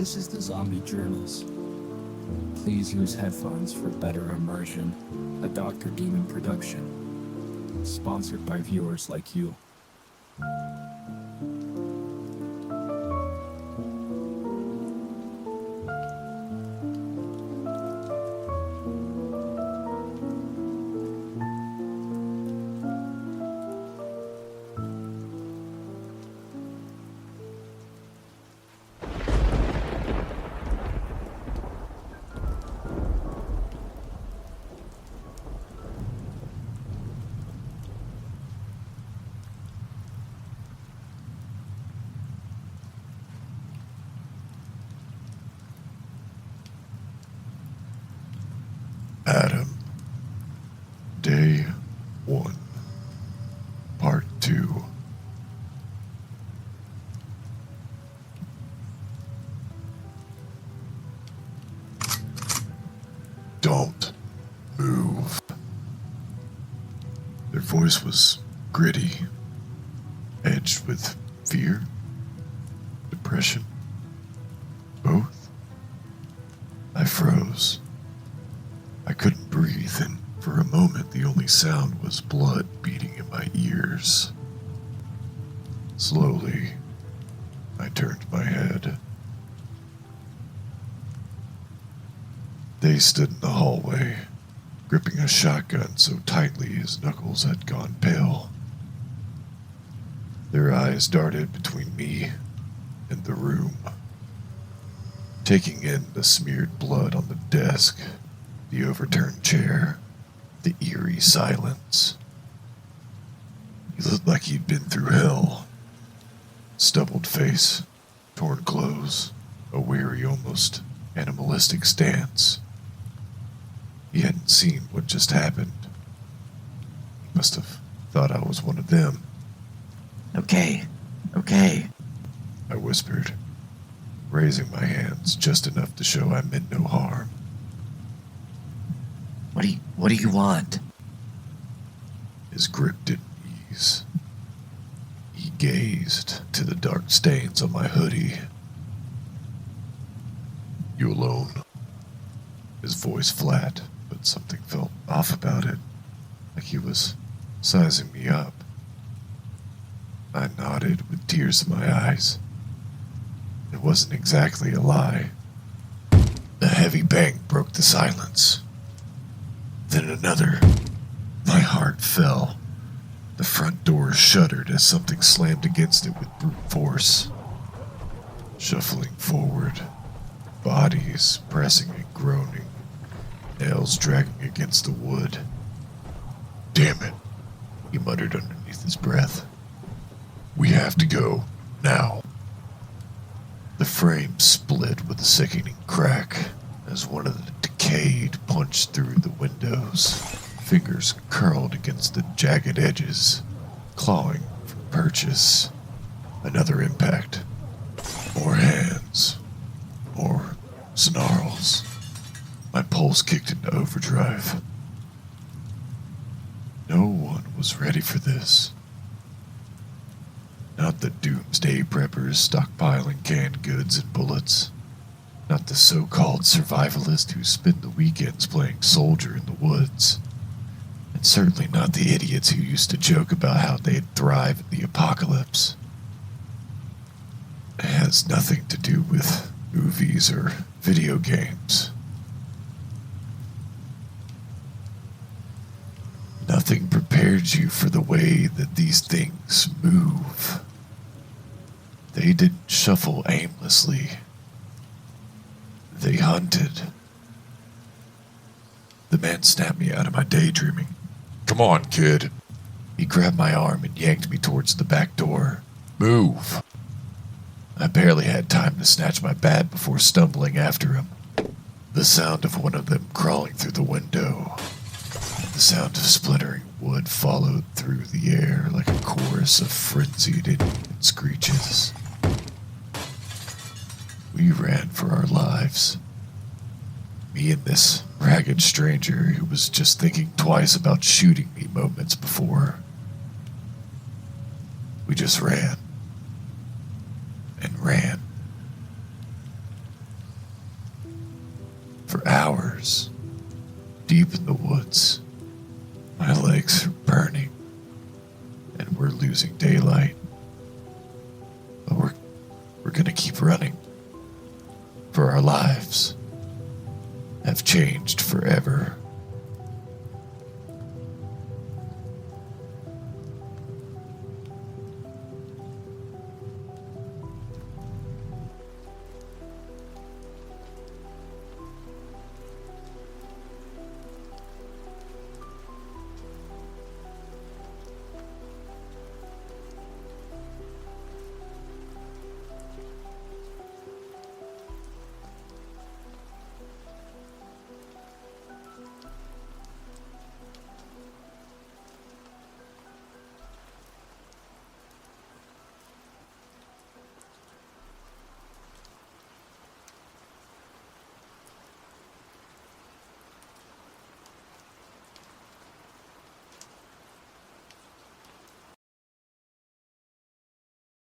This is the Zombie Journals. Please use headphones for better immersion. A Dr. Demon production. Sponsored by viewers like you. Adam, Day 1, Part 2. Don't move. Their voice was gritty, edged with fear, depression, both. I froze. I couldn't breathe, and for a moment the only sound was blood beating in my ears. Slowly, I turned my head. They stood in the hallway, gripping a shotgun so tightly his knuckles had gone pale. Their eyes darted between me and the room, taking in the smeared blood on the desk, the overturned chair, the eerie silence. He looked like he'd been through hell. Stubbled face, torn clothes, a weary, almost animalistic stance. He hadn't seen what just happened. He must have thought I was one of them. Okay. I whispered, raising my hands just enough to show I meant no harm. What do you want? His grip didn't ease. He gazed to the dark stains on my hoodie. You alone? His voice flat, but something felt off about it, like he was sizing me up. I nodded with tears in my eyes. It wasn't exactly a lie. A heavy bang broke the silence. Then another. My heart fell. The front door shuddered as something slammed against it with brute force. Shuffling forward, bodies pressing and groaning, nails dragging against the wood. Damn it, he muttered underneath his breath. We have to go, now. The frame split with a sickening crack as one of the decayed punched through the windows. Fingers curled against the jagged edges, clawing for purchase. Another impact. More hands. More snarls. My pulse kicked into overdrive. No one was ready for this. Not the doomsday preppers stockpiling canned goods and bullets. Not the so-called survivalists who spend the weekends playing soldier in the woods. And certainly not the idiots who used to joke about how they'd thrive in the apocalypse. It has nothing to do with movies or video games. Nothing prepared you for the way that these things move. They didn't shuffle aimlessly. They hunted. The man snapped me out of my daydreaming. Come on, kid. He grabbed my arm and yanked me towards the back door. Move. I barely had time to snatch my bat before stumbling after him. The sound of one of them crawling through the window. The sound of splintering wood followed through the air like a chorus of frenzied Indian screeches. We ran for our lives. Me and this ragged stranger who was just thinking twice about shooting me moments before. We just ran. And ran. hours, deep in the woods. My legs are burning, and we're losing daylight. But we're gonna keep running, for our lives have changed forever.